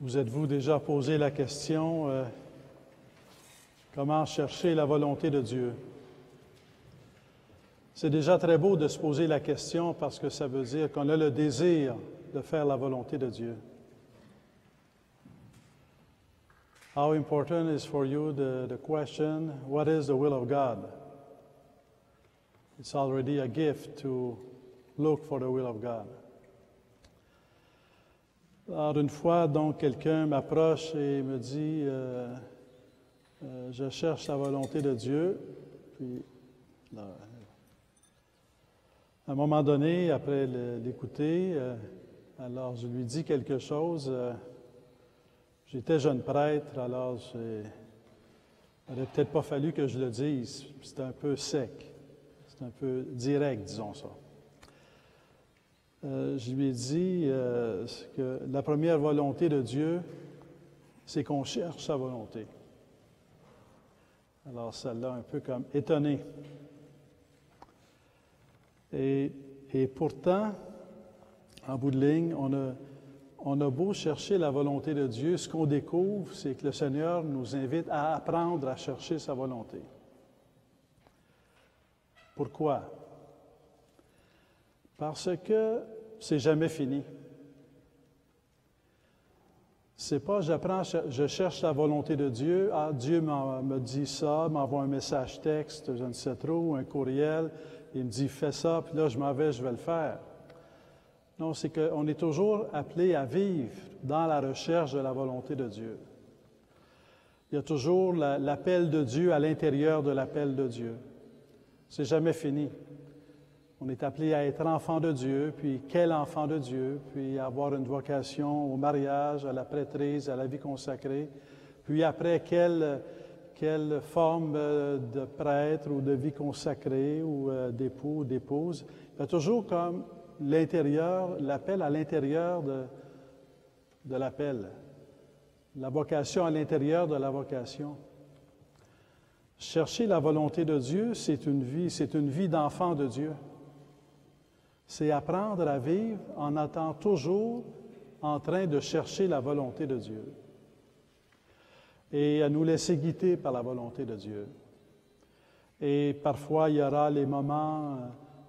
Vous êtes-vous déjà posé la question, comment chercher la volonté de Dieu? C'est déjà très beau de se poser la question parce que ça veut dire qu'on a le désir de faire la volonté de Dieu. How important is for you the question, what is the will of God? It's already a gift to look for the will of God. Alors, une fois, donc, quelqu'un m'approche et me dit je cherche la volonté de Dieu. Puis, là, à un moment donné, après l'écouter, alors je lui dis quelque chose. J'étais jeune prêtre, alors il n'aurait peut-être pas fallu que je le dise. C'était un peu sec, c'était un peu direct, disons ça. Je lui ai dit que la première volonté de Dieu, c'est qu'on cherche sa volonté. Alors, ça l'a un peu comme étonné. Et pourtant, en bout de ligne, on a beau chercher la volonté de Dieu, ce qu'on découvre, c'est que le Seigneur nous invite à apprendre à chercher sa volonté. Pourquoi? Parce que c'est jamais fini. C'est pas je cherche la volonté de Dieu, Dieu me dit ça, m'envoie un message texte, je ne sais trop, un courriel, il me dit fais ça, puis là je m'en vais, je vais le faire. Non, c'est qu'on est toujours appelé à vivre dans la recherche de la volonté de Dieu. Il y a toujours l'appel de Dieu à l'intérieur de l'appel de Dieu. C'est jamais fini. On est appelé à être enfant de Dieu, puis quel enfant de Dieu, puis avoir une vocation au mariage, à la prêtrise, à la vie consacrée, puis après quelle forme de prêtre ou de vie consacrée ou d'époux ou d'épouse. Il y a toujours comme l'intérieur, l'appel à l'intérieur de l'appel, la vocation à l'intérieur de la vocation. Chercher la volonté de Dieu, c'est une vie d'enfant de Dieu. C'est apprendre à vivre en étant toujours en train de chercher la volonté de Dieu et à nous laisser guider par la volonté de Dieu. Et parfois, il y aura les moments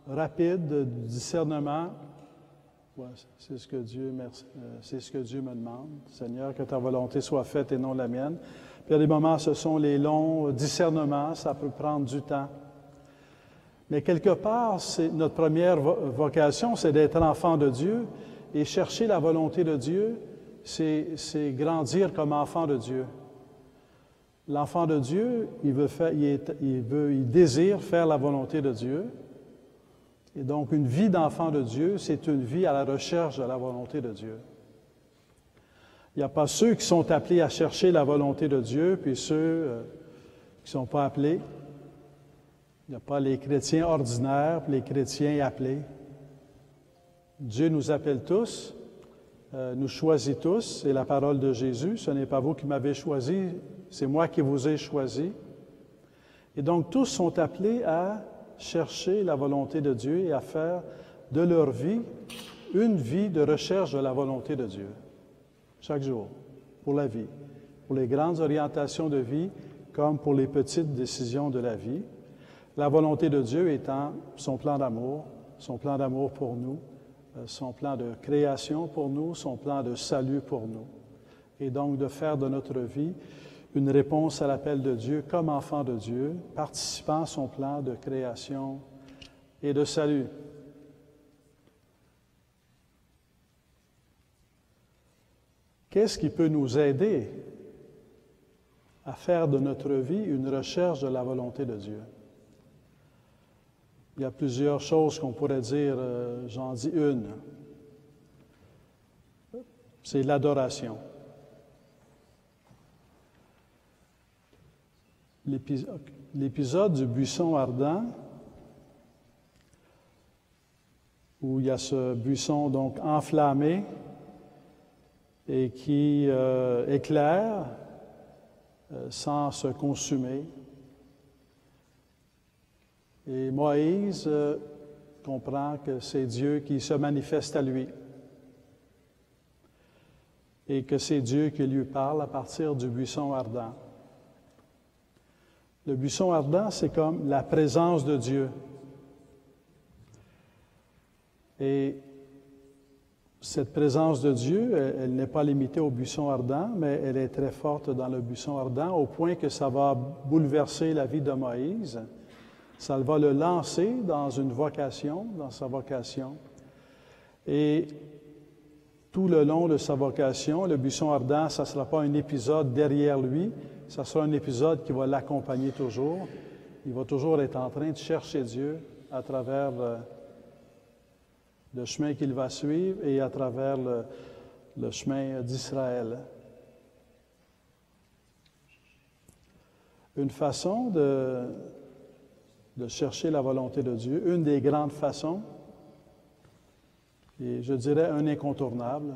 rapides de discernement. Ouais, c'est ce que Dieu me demande. Seigneur, que ta volonté soit faite et non la mienne. Puis il y a des moments, ce sont les longs discernements, ça peut prendre du temps. Mais quelque part, notre première vocation, c'est d'être enfant de Dieu. Et chercher la volonté de Dieu, c'est grandir comme enfant de Dieu. L'enfant de Dieu, il désire faire la volonté de Dieu. Et donc, une vie d'enfant de Dieu, c'est une vie à la recherche de la volonté de Dieu. Il n'y a pas ceux qui sont appelés à chercher la volonté de Dieu, puis ceux qui ne sont pas appelés. Il n'y a pas les chrétiens ordinaires, puis les chrétiens appelés. Dieu nous appelle tous, nous choisit tous, c'est la parole de Jésus. Ce n'est pas vous qui m'avez choisi, c'est moi qui vous ai choisi. Et donc, tous sont appelés à chercher la volonté de Dieu et à faire de leur vie une vie de recherche de la volonté de Dieu. Chaque jour, pour la vie, pour les grandes orientations de vie comme pour les petites décisions de la vie. La volonté de Dieu étant son plan d'amour pour nous, son plan de création pour nous, son plan de salut pour nous. Et donc de faire de notre vie une réponse à l'appel de Dieu comme enfant de Dieu, participant à son plan de création et de salut. Qu'est-ce qui peut nous aider à faire de notre vie une recherche de la volonté de Dieu? Il y a plusieurs choses qu'on pourrait dire, j'en dis une. C'est l'adoration. L'épisode du buisson ardent, où il y a ce buisson donc enflammé et qui éclaire sans se consumer. Et Moïse comprend que c'est Dieu qui se manifeste à lui. et que c'est Dieu qui lui parle à partir du buisson ardent. Le buisson ardent, c'est comme la présence de Dieu. Et cette présence de Dieu, elle n'est pas limitée au buisson ardent, mais elle est très forte dans le buisson ardent, au point que ça va bouleverser la vie de Moïse. Ça va le lancer dans une vocation, dans sa vocation. Et tout le long de sa vocation, le buisson ardent, ça ne sera pas un épisode derrière lui, ça sera un épisode qui va l'accompagner toujours. Il va toujours être en train de chercher Dieu à travers le chemin qu'il va suivre et à travers le chemin d'Israël. Une façon de chercher la volonté de Dieu, une des grandes façons, et je dirais un incontournable,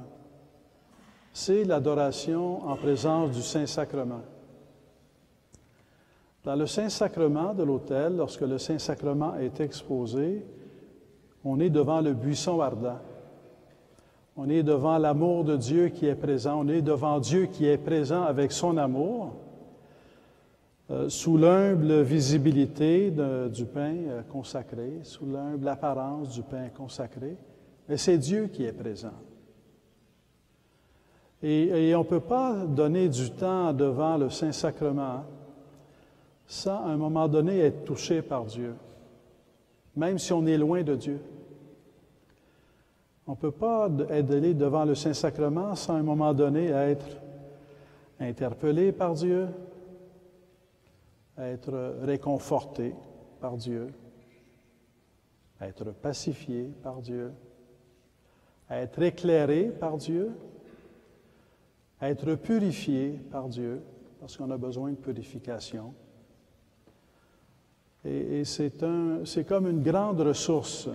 c'est l'adoration en présence du Saint-Sacrement. Dans le Saint-Sacrement de l'autel, lorsque le Saint-Sacrement est exposé, on est devant le buisson ardent. On est devant l'amour de Dieu qui est présent. On est devant Dieu qui est présent avec son amour, sous l'humble visibilité du pain consacré, sous l'humble apparence du pain consacré. Mais c'est Dieu qui est présent. Et on ne peut pas donner du temps devant le Saint-Sacrement sans, à un moment donné, être touché par Dieu, même si on est loin de Dieu. On ne peut pas aller devant le Saint-Sacrement sans, à un moment donné, être interpellé par Dieu, être réconforté par Dieu, être pacifié par Dieu, être éclairé par Dieu, être purifié par Dieu, parce qu'on a besoin de purification. Et c'est comme une grande ressource.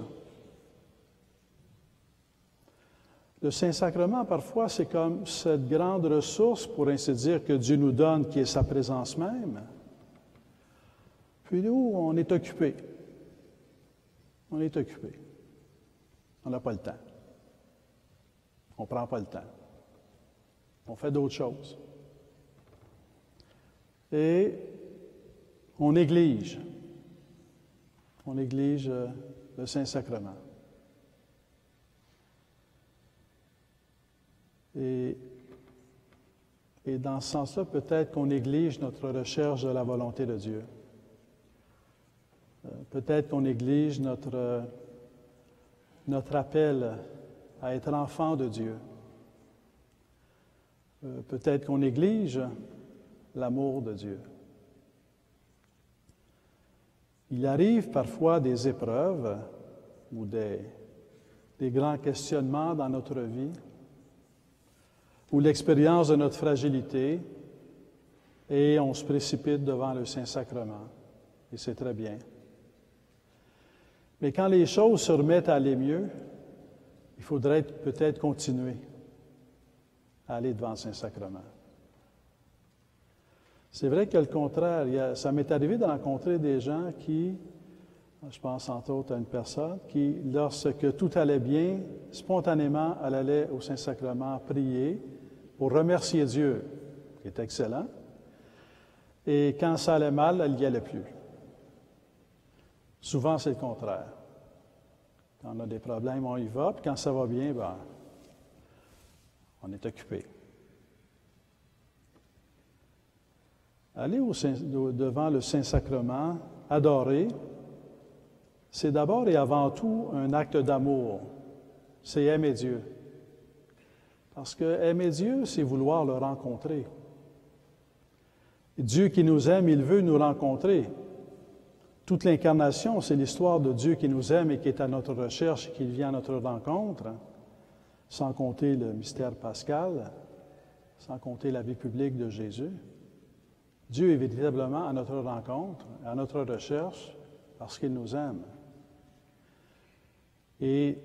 Le Saint-Sacrement, parfois, c'est comme cette grande ressource, pour ainsi dire, que Dieu nous donne, qui est sa présence même. Puis nous, on est occupés. On est occupés. On n'a pas le temps. On ne prend pas le temps. On fait d'autres choses. Et on néglige. On néglige le Saint-Sacrement. Et dans ce sens-là, peut-être qu'on néglige notre recherche de la volonté de Dieu. Peut-être qu'on néglige notre appel à être enfant de Dieu. Peut-être qu'on néglige l'amour de Dieu. Il arrive parfois des épreuves ou des grands questionnements dans notre vie, ou l'expérience de notre fragilité, et on se précipite devant le Saint-Sacrement. Et c'est très bien. Mais quand les choses se remettent à aller mieux, il faudrait peut-être continuer à aller devant le Saint-Sacrement. C'est vrai que le contraire, ça m'est arrivé de rencontrer des gens qui, je pense entre autres à une personne, qui, lorsque tout allait bien, spontanément, elle allait au Saint-Sacrement prier pour remercier Dieu, qui est excellent, et quand ça allait mal, elle n'y allait plus. Souvent, c'est le contraire. Quand on a des problèmes, on y va, puis quand ça va bien, on est occupé. Aller devant le Saint-Sacrement, adorer, c'est d'abord et avant tout un acte d'amour. C'est aimer Dieu. Parce que aimer Dieu, c'est vouloir le rencontrer. Et Dieu qui nous aime, il veut nous rencontrer. Toute l'incarnation, c'est l'histoire de Dieu qui nous aime et qui est à notre recherche et qui vient à notre rencontre, sans compter le mystère pascal, sans compter la vie publique de Jésus. Dieu est véritablement à notre rencontre, à notre recherche, parce qu'il nous aime. Et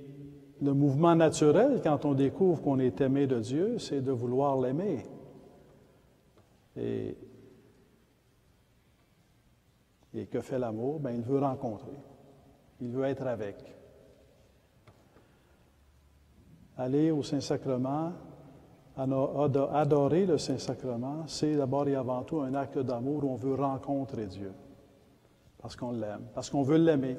le mouvement naturel, quand on découvre qu'on est aimé de Dieu, c'est de vouloir l'aimer. Et que fait l'amour? Bien, il veut rencontrer. Il veut être avec. Aller au Saint-Sacrement, Adorer le Saint-Sacrement, c'est d'abord et avant tout un acte d'amour où on veut rencontrer Dieu, parce qu'on l'aime, parce qu'on veut l'aimer.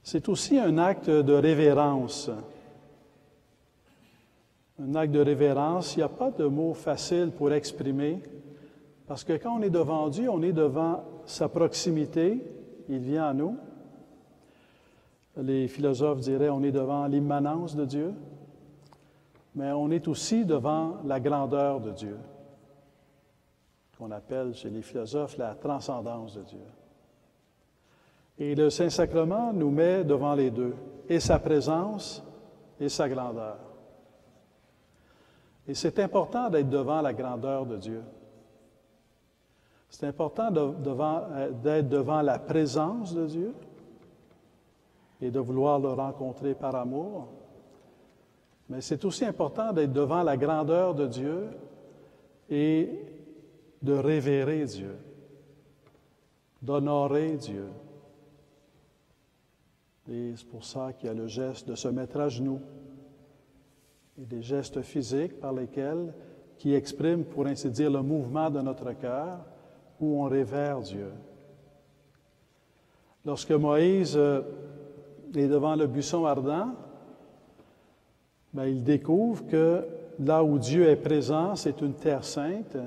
C'est aussi un acte de révérence. Un acte de révérence, il n'y a pas de mot facile pour exprimer, parce que quand on est devant Dieu, on est devant sa proximité, il vient à nous. Les philosophes diraient on est devant l'immanence de Dieu, mais on est aussi devant la grandeur de Dieu, qu'on appelle chez les philosophes la transcendance de Dieu. Et le Saint-Sacrement nous met devant les deux, et sa présence et sa grandeur. Et c'est important d'être devant la grandeur de Dieu. C'est important d'être devant la présence de Dieu et de vouloir le rencontrer par amour. Mais c'est aussi important d'être devant la grandeur de Dieu et de révérer Dieu, d'honorer Dieu. Et c'est pour ça qu'il y a le geste de se mettre à genoux et des gestes physiques par lesquels, qui expriment, pour ainsi dire, le mouvement de notre cœur, où on révère Dieu. Lorsque Moïse est devant le buisson ardent, il découvre que là où Dieu est présent, c'est une terre sainte,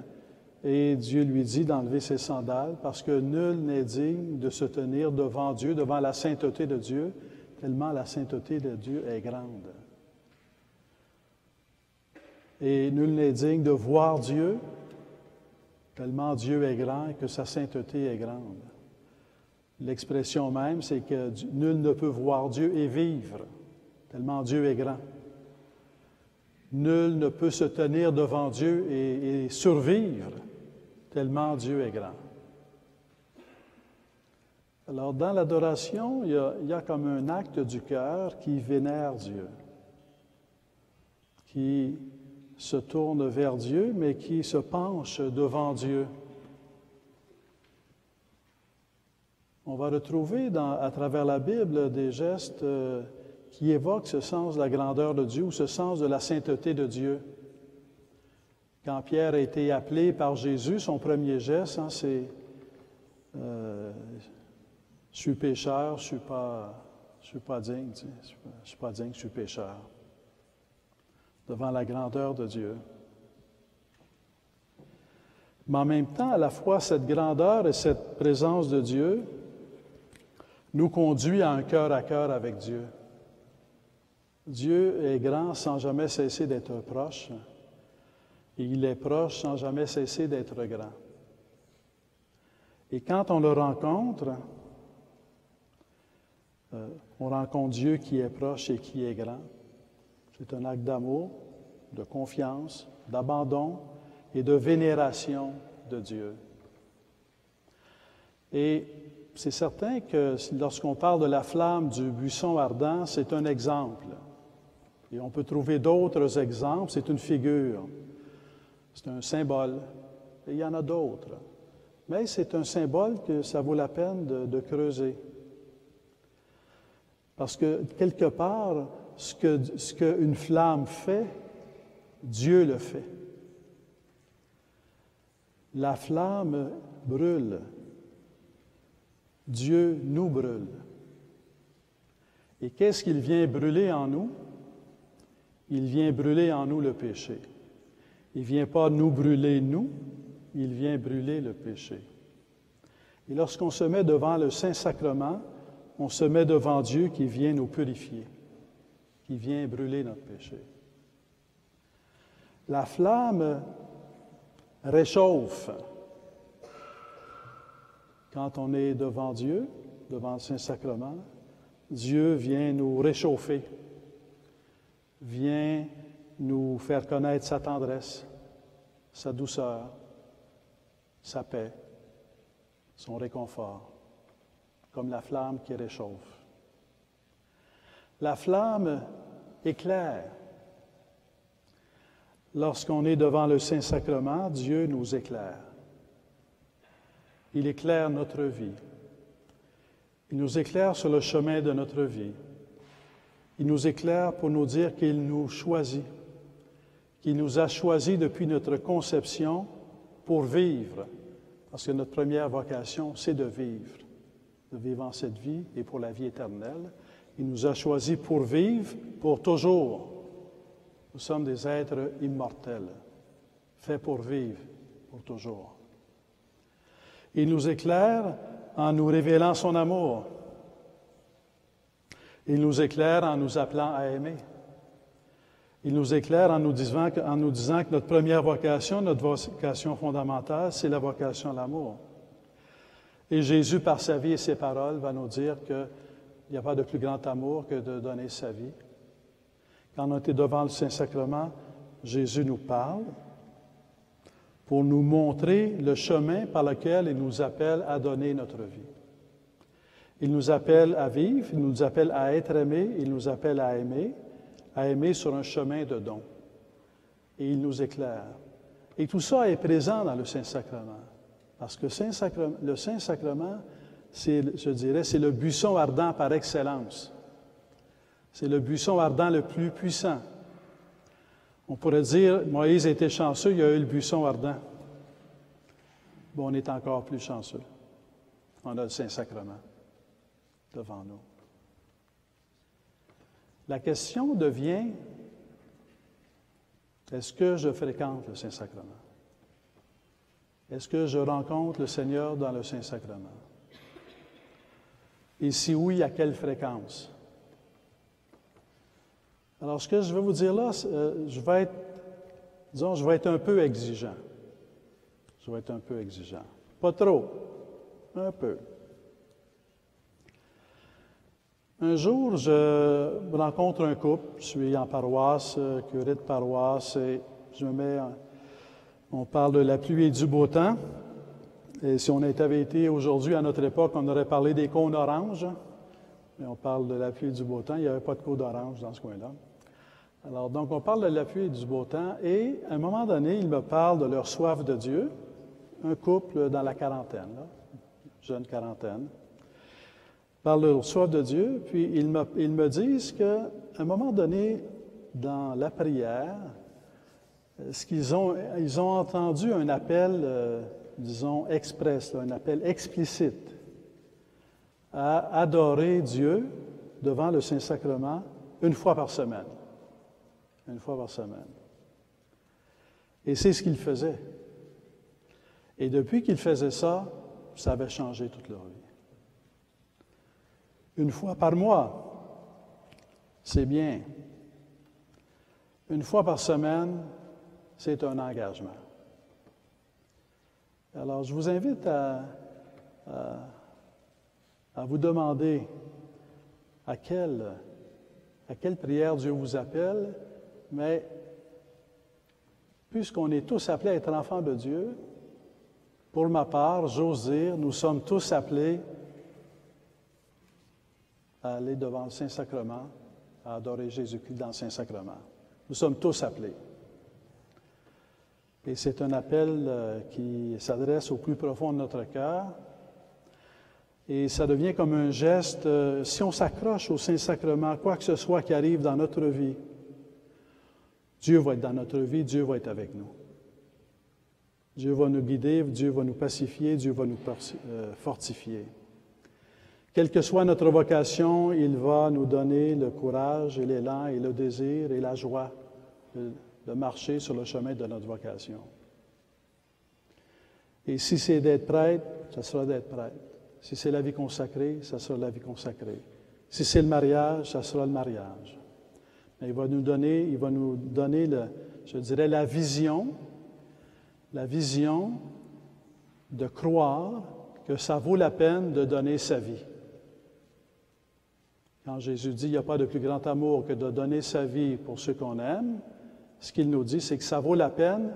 et Dieu lui dit d'enlever ses sandales, parce que nul n'est digne de se tenir devant Dieu, devant la sainteté de Dieu, tellement la sainteté de Dieu est grande. Et nul n'est digne de voir Dieu, tellement Dieu est grand et que sa sainteté est grande. L'expression même, c'est que nul ne peut voir Dieu et vivre, tellement Dieu est grand. Nul ne peut se tenir devant Dieu et survivre, tellement Dieu est grand. Alors, dans l'adoration, il y a comme un acte du cœur qui vénère Dieu, qui se tourne vers Dieu, mais qui se penche devant Dieu. On va retrouver à travers la Bible des gestes qui évoquent ce sens de la grandeur de Dieu ou ce sens de la sainteté de Dieu. Quand Pierre a été appelé par Jésus, son premier geste, c'est « Je suis pécheur, je suis pas digne, je suis pas digne, je suis pécheur. » Devant la grandeur de Dieu. Mais en même temps, à la fois, cette grandeur et cette présence de Dieu nous conduit à un cœur à cœur avec Dieu. Dieu est grand sans jamais cesser d'être proche, et il est proche sans jamais cesser d'être grand. Et quand on le rencontre, on rencontre Dieu qui est proche et qui est grand. C'est un acte d'amour, de confiance, d'abandon et de vénération de Dieu. Et c'est certain que lorsqu'on parle de la flamme du buisson ardent, c'est un exemple. Et on peut trouver d'autres exemples, c'est une figure, c'est un symbole, et il y en a d'autres. Mais c'est un symbole que ça vaut la peine de creuser. Parce que, quelque part, ce qu'une flamme fait, Dieu le fait. La flamme brûle. Dieu nous brûle. Et qu'est-ce qu'il vient brûler en nous? Il vient brûler en nous le péché. Il ne vient pas nous brûler, nous, il vient brûler le péché. Et lorsqu'on se met devant le Saint-Sacrement, on se met devant Dieu qui vient nous purifier, qui vient brûler notre péché. La flamme réchauffe. Quand on est devant Dieu, devant le Saint-Sacrement, Dieu vient nous réchauffer, vient nous faire connaître sa tendresse, sa douceur, sa paix, son réconfort, comme la flamme qui réchauffe. La flamme éclaire. Lorsqu'on est devant le Saint-Sacrement, Dieu nous éclaire. Il éclaire notre vie. Il nous éclaire sur le chemin de notre vie. Il nous éclaire pour nous dire qu'il nous choisit, qui nous a choisis depuis notre conception pour vivre. Parce que notre première vocation, c'est de vivre en cette vie et pour la vie éternelle. Il nous a choisis pour vivre pour toujours. Nous sommes des êtres immortels, faits pour vivre pour toujours. Il nous éclaire en nous révélant son amour. Il nous éclaire en nous appelant à aimer. Il nous éclaire en nous disant que notre première vocation, notre vocation fondamentale, c'est la vocation à l'amour. Et Jésus, par sa vie et ses paroles, va nous dire qu'il n'y a pas de plus grand amour que de donner sa vie. Quand on était devant le Saint-Sacrement, Jésus nous parle pour nous montrer le chemin par lequel il nous appelle à donner notre vie. Il nous appelle à vivre, il nous appelle à être aimés, il nous appelle à aimer sur un chemin de don. Et il nous éclaire. Et tout ça est présent dans le Saint-Sacrement. Parce que le Saint-Sacrement, je dirais, c'est le buisson ardent par excellence. C'est le buisson ardent le plus puissant. On pourrait dire, Moïse était chanceux, il a eu le buisson ardent. Bon, on est encore plus chanceux. On a le Saint-Sacrement devant nous. La question devient, est-ce que je fréquente le Saint-Sacrement? Est-ce que je rencontre le Seigneur dans le Saint-Sacrement? Et si oui, à quelle fréquence? Alors, ce que je vais vous dire là, je vais être un peu exigeant. Je vais être un peu exigeant. Pas trop, un peu. Un jour, je rencontre un couple, je suis en paroisse, curé de paroisse, et on parle de la pluie et du beau temps. Et si on avait été aujourd'hui, à notre époque, on aurait parlé des cônes oranges. Mais on parle de la pluie et du beau temps, il n'y avait pas de cônes oranges dans ce coin-là. Alors, donc, on parle de la pluie et du beau temps, et à un moment donné, ils me parlent de leur soif de Dieu, un couple dans la quarantaine, là, jeune quarantaine. Parlent de leur soif de Dieu, puis ils me disent qu'à un moment donné, dans la prière, ils ont entendu un appel, disons, express, un appel explicite à adorer Dieu devant le Saint-Sacrement une fois par semaine. Une fois par semaine. Et c'est ce qu'ils faisaient. Et depuis qu'ils faisaient ça, ça avait changé toute leur vie. Une fois par mois, c'est bien. Une fois par semaine, c'est un engagement. Alors, je vous invite à vous demander à quelle prière Dieu vous appelle, mais puisqu'on est tous appelés à être enfants de Dieu, pour ma part, j'ose dire, nous sommes tous appelés à aller devant le Saint-Sacrement, à adorer Jésus-Christ dans le Saint-Sacrement. Nous sommes tous appelés. Et c'est un appel qui s'adresse au plus profond de notre cœur. Et ça devient comme un geste, si on s'accroche au Saint-Sacrement, quoi que ce soit qui arrive dans notre vie, Dieu va être dans notre vie, Dieu va être avec nous. Dieu va nous guider, Dieu va nous pacifier, Dieu va nous fortifier. Quelle que soit notre vocation, il va nous donner le courage et l'élan et le désir et la joie de marcher sur le chemin de notre vocation. Et si c'est d'être prêtre, ça sera d'être prêtre. Si c'est la vie consacrée, ça sera la vie consacrée. Si c'est le mariage, ça sera le mariage. Mais il va nous donner je dirais, la vision de croire que ça vaut la peine de donner sa vie. Quand Jésus dit « il n'y a pas de plus grand amour que de donner sa vie pour ceux qu'on aime », ce qu'il nous dit, c'est que ça vaut la peine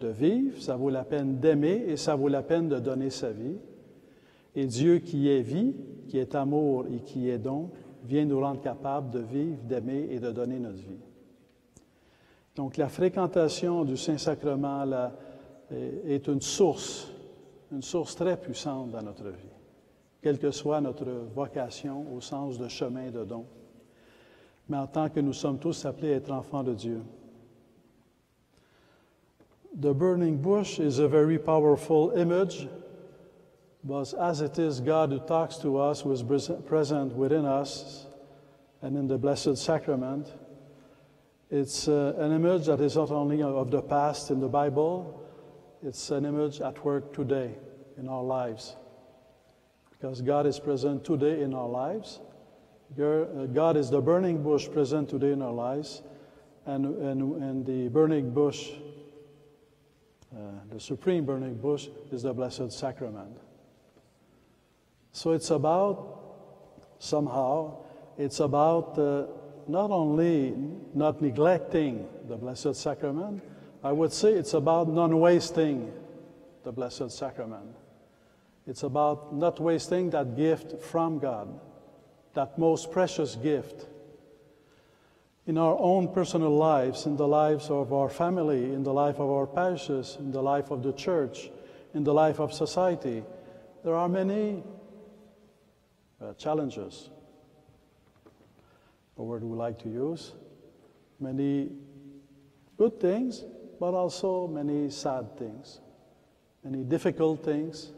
de vivre, ça vaut la peine d'aimer et ça vaut la peine de donner sa vie. Et Dieu qui est vie, qui est amour et qui est don, vient nous rendre capables de vivre, d'aimer et de donner notre vie. Donc la fréquentation du Saint-Sacrement est une source très puissante dans notre vie, quelle que soit notre vocation au sens de chemin de don. Mais en tant que nous sommes tous appelés à être enfants de Dieu, The burning bush is a very powerful image, but as it is God who talks to us, who is present within us and in the Blessed Sacrament, it's an image that is not only of the past in the Bible, it's an image at work today in our lives. Because God is present today in our lives. God is the burning bush present today in our lives, and the burning bush, the supreme burning bush, is the Blessed Sacrament. So it's about, not only not neglecting the Blessed Sacrament, I would say it's about non-wasting the Blessed Sacrament. It's about not wasting that gift from God, that most precious gift. In our own personal lives, in the lives of our family, in the life of our parishes, in the life of the church, in the life of society, there are many challenges, a word we like to use, many good things, but also many sad things, many difficult things.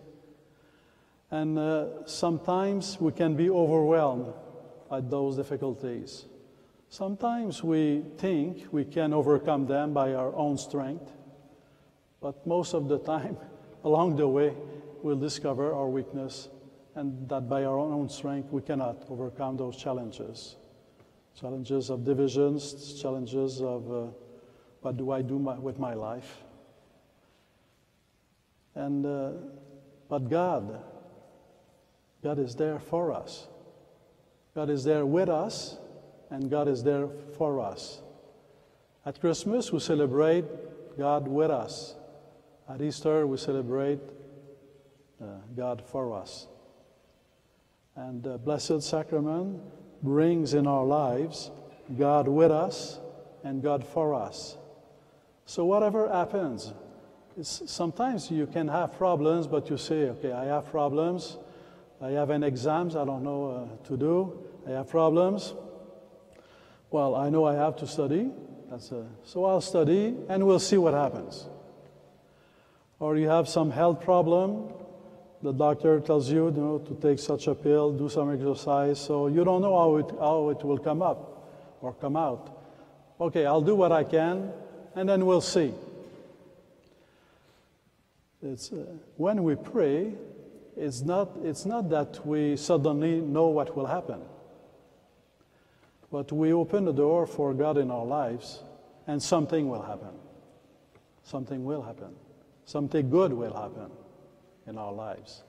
And sometimes we can be overwhelmed at those difficulties. Sometimes we think we can overcome them by our own strength, but most of the time, along the way, we'll discover our weakness and that by our own strength we cannot overcome those challenges. Challenges of divisions, challenges of what do I do with my life. And but God is there for us. God is there with us, and God is there for us. At Christmas, we celebrate God with us. At Easter, we celebrate God for us. And the Blessed Sacrament brings in our lives God with us and God for us. So whatever happens, sometimes you can have problems, but you say, okay, I have problems. I have an exams I don't know to do. I have problems. Well, I know I have to study. So I'll study and we'll see what happens. Or you have some health problem. The doctor tells you, to take such a pill, do some exercise. So you don't know how it will come up or come out. Okay, I'll do what I can and then we'll see. It's when we pray, it's not that we suddenly know what will happen. But we open the door for God in our lives, and something will happen. Something will happen. Something good will happen in our lives.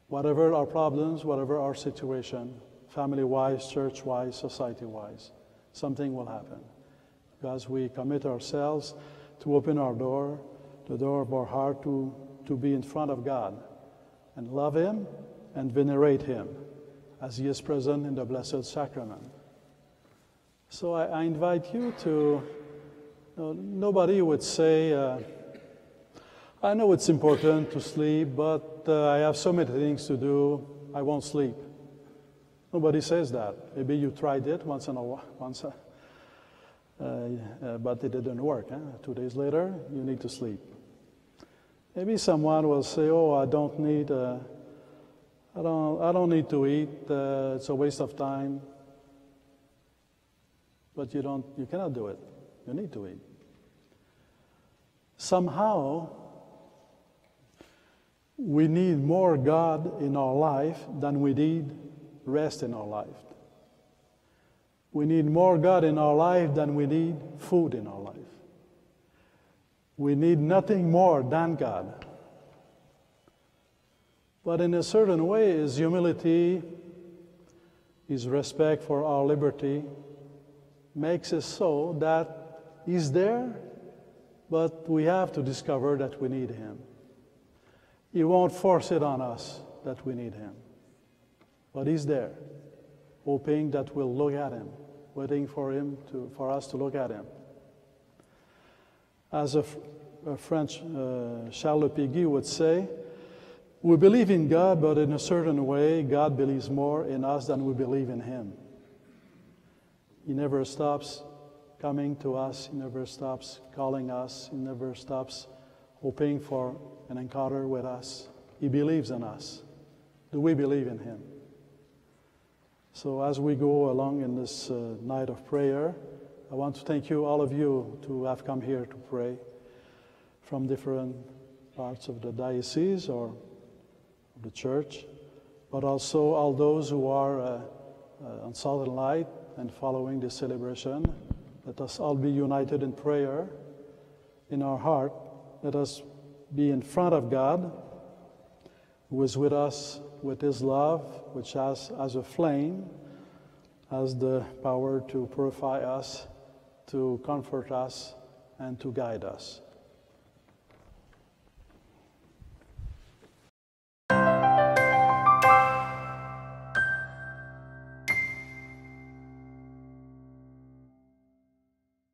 Whatever our problems, whatever our situation, family-wise, church-wise, society-wise, something will happen. Because we commit ourselves to open our door, the door of our heart to be in front of God and love Him and venerate Him as He is present in the Blessed Sacrament. So I invite you to, nobody would say, I know it's important to sleep, but I have so many things to do, I won't sleep. Nobody says that. Maybe you tried it once, but it didn't work. 2 days later, you need to sleep. Maybe someone will say, "Oh, I don't need to eat. It's a waste of time." But you cannot do it. You need to eat. Somehow, we need more God in our life than we need rest in our life. We need more God in our life than we need food in our life. We need nothing more than God. But in a certain way, His humility, His respect for our liberty, makes it so that He's there, but we have to discover that we need Him. He won't force it on us that we need Him. But He's there, hoping that we'll look at Him, waiting for us to look at Him. As a French Charles Péguy would say, we believe in God, but in a certain way, God believes more in us than we believe in Him. He never stops coming to us. He never stops calling us. He never stops hoping for an encounter with us. He believes in us. Do we believe in him? So as we go along in this night of prayer, I want to thank you, all of you, to have come here to pray from different parts of the diocese or the church, but also all those who are on Southern Light and following this celebration. Let us all be united in prayer in our heart. Let us be in front of God, who is with us with his love, which has as a flame, has the power to purify us, to comfort us, and to guide us.